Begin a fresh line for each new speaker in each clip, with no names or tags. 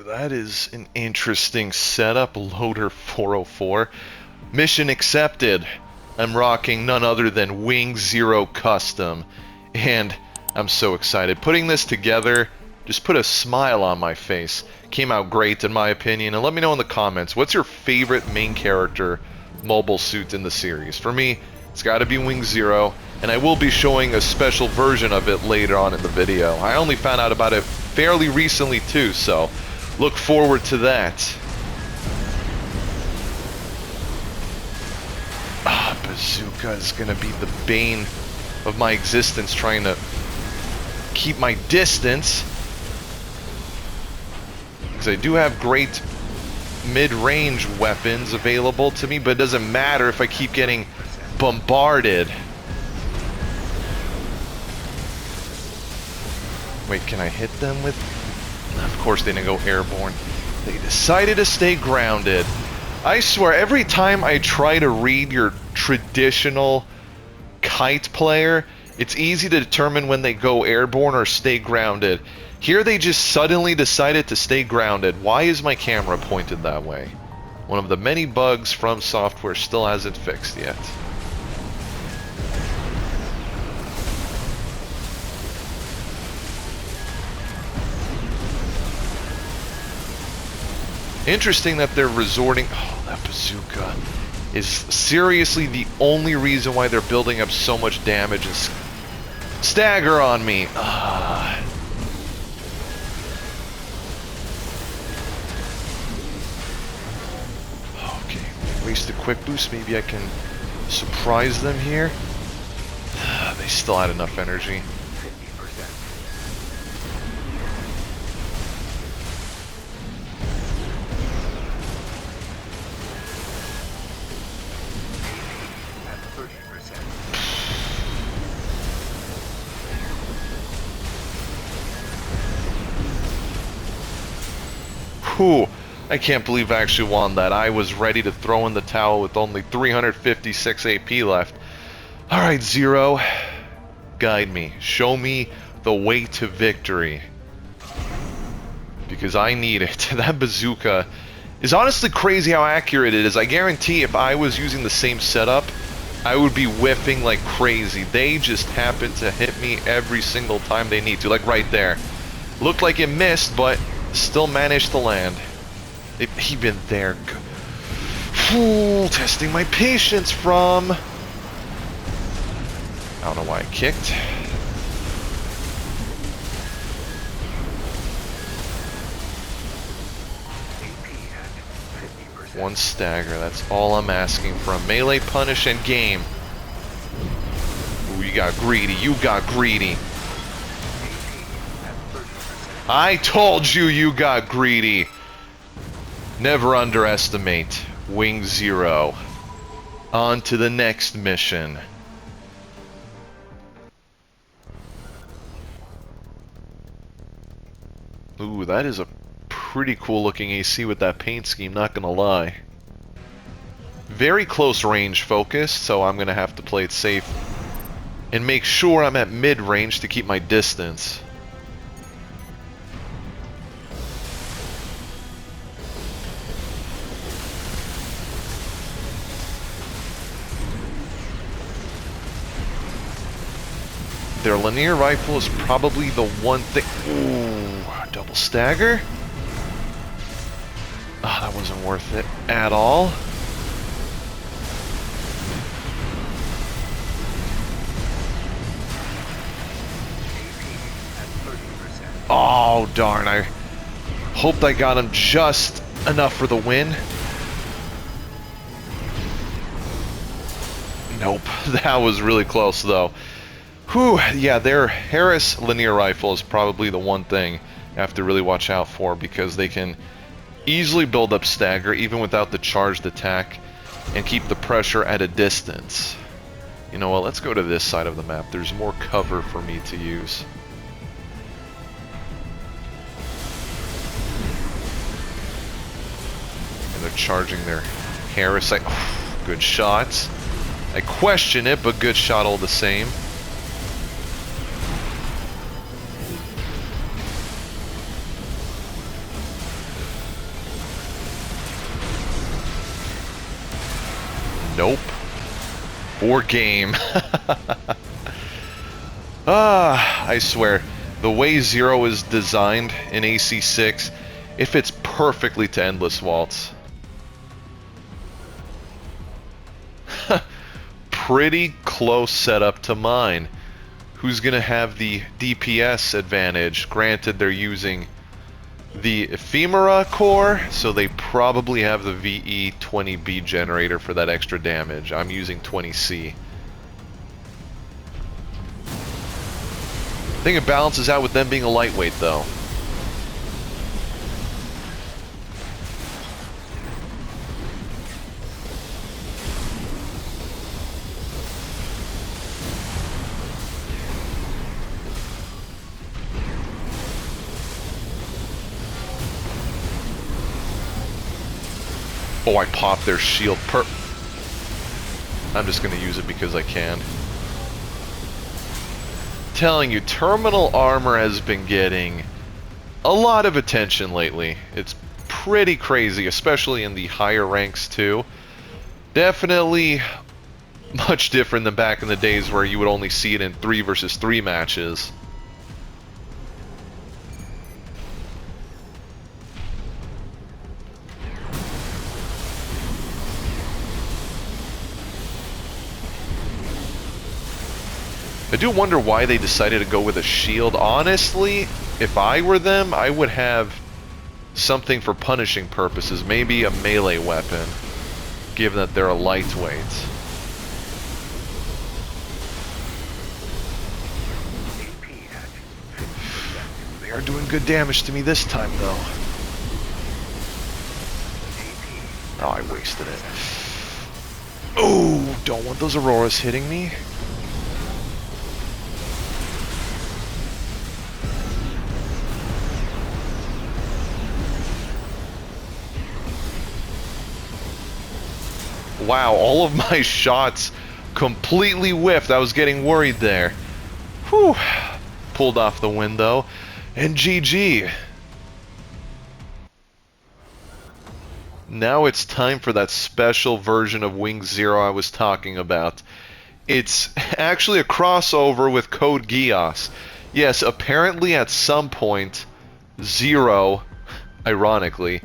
that is an interesting setup. Loader 404. Mission accepted. I'm rocking none other than Wing Zero Custom. And I'm so excited. Putting this together just put a smile on my face. Came out great in my opinion. And let me know in the comments, what's your favorite main character mobile suit in the series? For me, it's got to be Wing Zero. And I will be showing a special version of it later on in the video. I only found out about it fairly recently too, so look forward to that. Bazooka is gonna be the bane of my existence, trying to keep my distance. Because I do have great mid-range weapons available to me, but it doesn't matter if I keep getting bombarded. Wait, can I hit them with... Of course they didn't go airborne. They decided to stay grounded. I swear, every time I try to read your traditional kite player, it's easy to determine when they go airborne or stay grounded. Here they just suddenly decided to stay grounded. Why is my camera pointed that way? One of the many bugs From Software still hasn't fixed yet. Interesting that they're resorting... Oh, that bazooka is seriously the only reason why they're building up so much damage and stagger on me. Okay, waste a quick boost. Maybe I can surprise them here. They still had enough energy. Whew, I can't believe I actually won that. I was ready to throw in the towel with only 356 AP left. Alright, Zero. Guide me. Show me the way to victory. Because I need it. That bazooka is honestly crazy how accurate it is. I guarantee if I was using the same setup, I would be whiffing like crazy. They just happen to hit me every single time they need to. Like right there. Looked like it missed, but... still managed to land. He been there. Ooh, testing my patience from... I don't know why I kicked. One stagger, that's all I'm asking for a melee punish and game. Ooh, you got greedy, you got greedy. I told you you got greedy. Never underestimate Wing Zero. On to the next mission. Ooh, that is a pretty cool looking AC with that paint scheme, not gonna lie. Very close range focused, so I'm gonna have to play it safe and make sure I'm at mid range to keep my distance. Their linear rifle is probably the one thing... Ooh, double stagger? Oh, that wasn't worth it at all. Oh, darn. I hoped I got him just enough for the win. Nope. That was really close, though. Whew, yeah, their Harris linear rifle is probably the one thing I have to really watch out for, because they can easily build up stagger even without the charged attack and keep the pressure at a distance. You know what, let's go to this side of the map. There's more cover for me to use. And they're charging their Harris. Good shots. I question it, but good shot all the same. Nope. Or game. I swear, the way Zero is designed in AC6, it fits perfectly to Endless Waltz. Pretty close setup to mine. Who's gonna have the DPS advantage? Granted, they're using the Ephemera core, so they probably have the VE20B generator for that extra damage. I'm using 20C. I think it balances out with them being a lightweight, though. Oh, I popped their shield I'm just gonna use it because I can. Telling you, terminal armor has been getting a lot of attention lately. It's pretty crazy, especially in the higher ranks too. Definitely much different than back in the days where you would only see it in 3 versus 3 matches. I do wonder why they decided to go with a shield. Honestly, if I were them, I would have something for punishing purposes. Maybe a melee weapon, given that they're a lightweight. They are doing good damage to me this time, though. Oh, I wasted it. Oh, don't want those Auroras hitting me. Wow, all of my shots completely whiffed. I was getting worried there. Whew. Pulled off the window. And GG. Now it's time for that special version of Wing Zero I was talking about. It's actually a crossover with Code Geass. Yes, apparently at some point, Zero, ironically,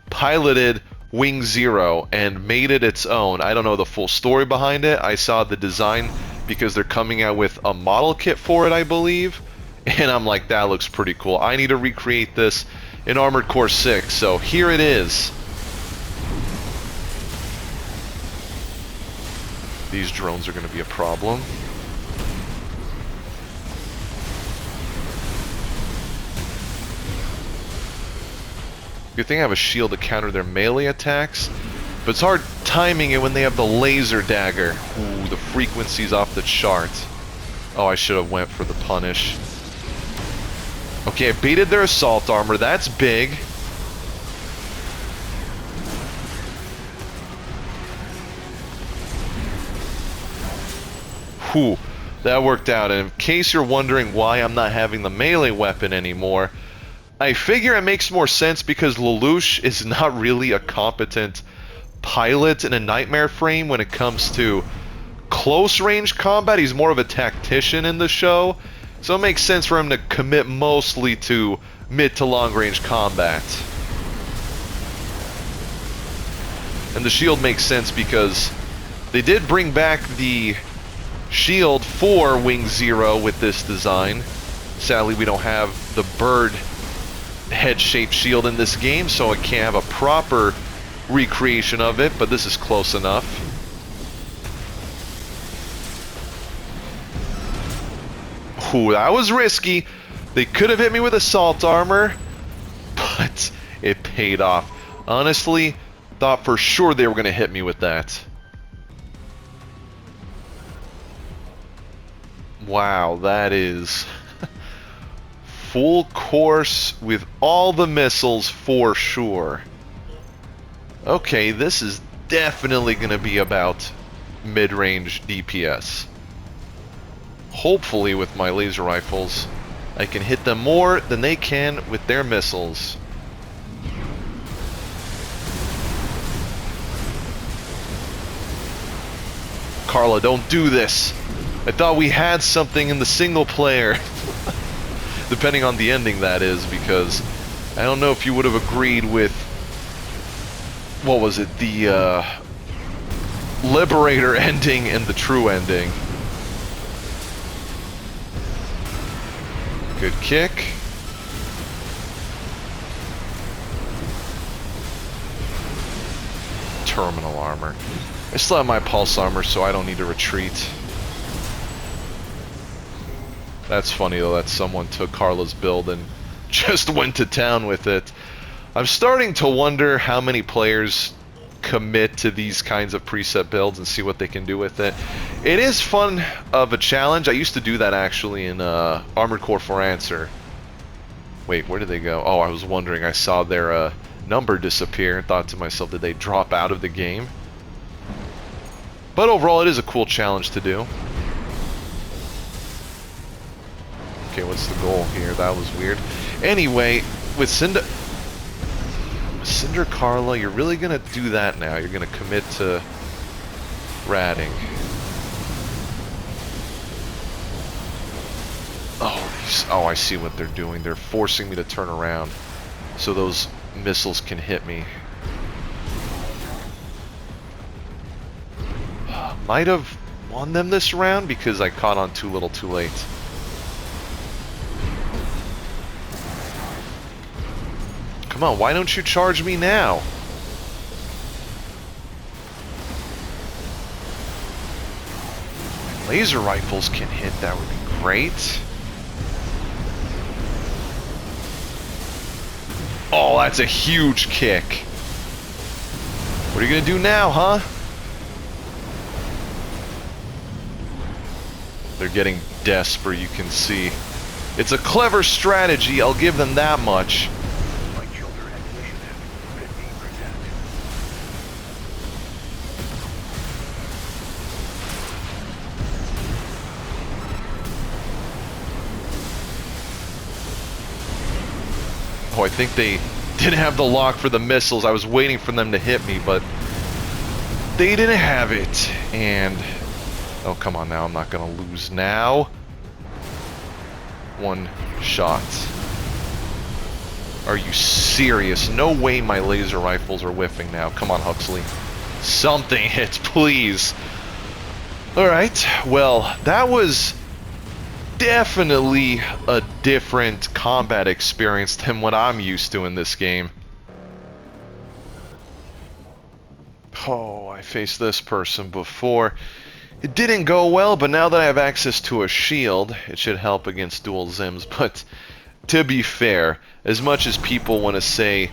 piloted Wing Zero and made it its own. I don't know the full story behind it. I saw the design because they're coming out with a model kit for it, I believe. And I'm like, that looks pretty cool. I need to recreate this in Armored Core 6. So here it is. These drones are going to be a problem. Good thing I have a shield to counter their melee attacks, but it's hard timing it when they have the laser dagger. Ooh, the frequency's off the chart. Oh, I should have went for the punish. Okay, I baited their assault armor. That's big. Whew, that worked out. And in case you're wondering why I'm not having the melee weapon anymore, I figure it makes more sense because Lelouch is not really a competent pilot in a Nightmare frame when it comes to close range combat. He's more of a tactician in the show, so it makes sense for him to commit mostly to mid to long range combat. And the shield makes sense because they did bring back the shield for Wing Zero with this design. Sadly, we don't have the bird head-shaped shield in this game, so I can't have a proper recreation of it, but this is close enough. Ooh, that was risky. They could have hit me with assault armor, but it paid off. Honestly, thought for sure they were going to hit me with that. Wow, that is full course with all the missiles for sure. Okay, this is definitely going to be about mid-range DPS. Hopefully with my laser rifles, I can hit them more than they can with their missiles. Carla, don't do this. I thought we had something in the single player. Depending on the ending, that is, because I don't know if you would have agreed with, what was it, the Liberator ending and the true ending. Good kick. Terminal armor. I still have my pulse armor, so I don't need to retreat. That's funny though, that someone took Carla's build and just went to town with it. I'm starting to wonder how many players commit to these kinds of preset builds and see what they can do with it. It is fun of a challenge. I used to do that actually in Armored Core 4 Answer. Wait, where did they go? Oh, I was wondering. I saw their number disappear and thought to myself, did they drop out of the game? But overall, it is a cool challenge to do. Okay, what's the goal here? That was weird. Anyway, with Cinder Carla, you're really gonna do that now. You're gonna commit to ratting. Oh, I see what they're doing. They're forcing me to turn around so those missiles can hit me. Might have won them this round because I caught on too little too late. Come on, why don't you charge me now? Laser rifles can hit, that would be great. Oh, that's a huge kick. What are you gonna do now, huh? They're getting desperate, you can see. It's a clever strategy, I'll give them that much. Oh, I think they didn't have the lock for the missiles. I was waiting for them to hit me, but they didn't have it. And oh, come on now, I'm not gonna lose now. One shot. Are you serious? No way my laser rifles are whiffing now. Come on, Huxley. Something hits, please. Alright, well, that was definitely a different combat experience than what I'm used to in this game. Oh, I faced this person before. It didn't go well, but now that I have access to a shield, it should help against dual Zims. But to be fair, as much as people want to say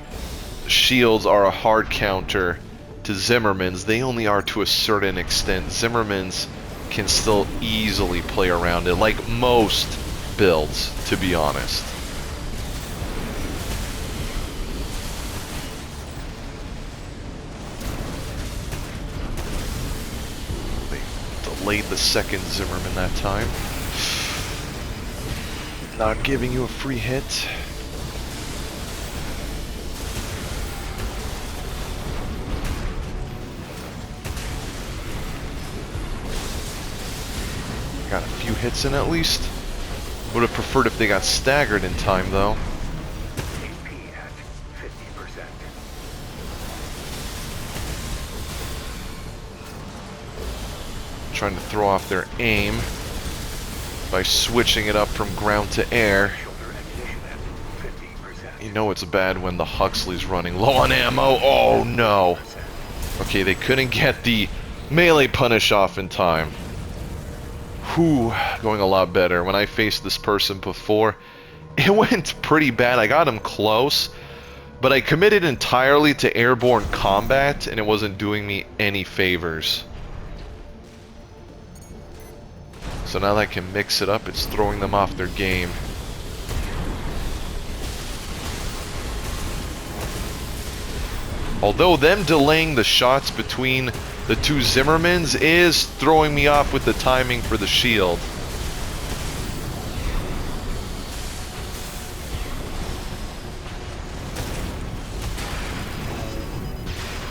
shields are a hard counter to Zimmermans, they only are to a certain extent. Zimmermans can still easily play around it, like most builds, to be honest. They delayed the second Zimmerman that time. Not giving you a free hit. Got a few hits in at least. Would have preferred if they got staggered in time though.
AP at 50%.
Trying to throw off their aim by switching it up from ground to air. You know it's bad when the Huxley's running low on ammo. Oh no. Okay, they couldn't get the melee punish off in time. Whew, going a lot better. When I faced this person before, it went pretty bad. I got him close, but I committed entirely to airborne combat, and it wasn't doing me any favors. So now that I can mix it up, it's throwing them off their game. Although them delaying the shots between the two Zimmermans is throwing me off with the timing for the shield.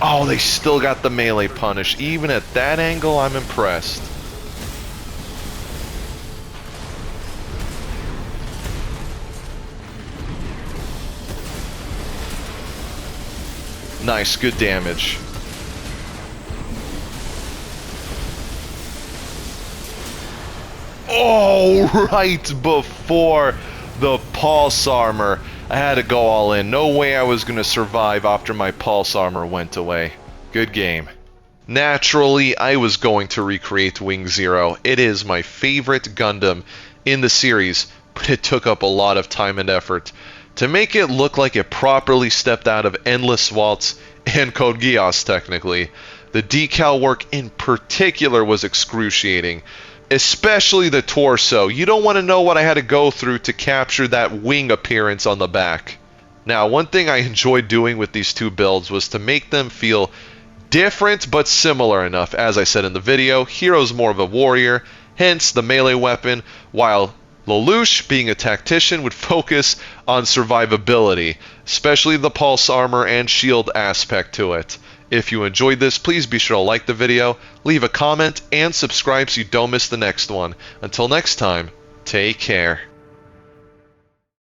Oh, they still got the melee punish. Even at that angle, I'm impressed. Nice, good damage. Oh, right before the pulse armor. I had to go all in. No way I was going to survive after my pulse armor went away. Good game. Naturally, I was going to recreate Wing Zero. It is my favorite Gundam in the series, but it took up a lot of time and effort to make it look like it properly stepped out of Endless Waltz and Code Geass, technically. The decal work in particular was excruciating, especially the torso. You don't want to know what I had to go through to capture that wing appearance on the back. Now, one thing I enjoyed doing with these two builds was to make them feel different but similar enough. As I said in the video, Heero's more of a warrior, hence the melee weapon, while Lelouch, being a tactician, would focus on survivability, especially the pulse armor and shield aspect to it. If you enjoyed this, please be sure to like the video, leave a comment, and subscribe so you don't miss the next one. Until next time, take care.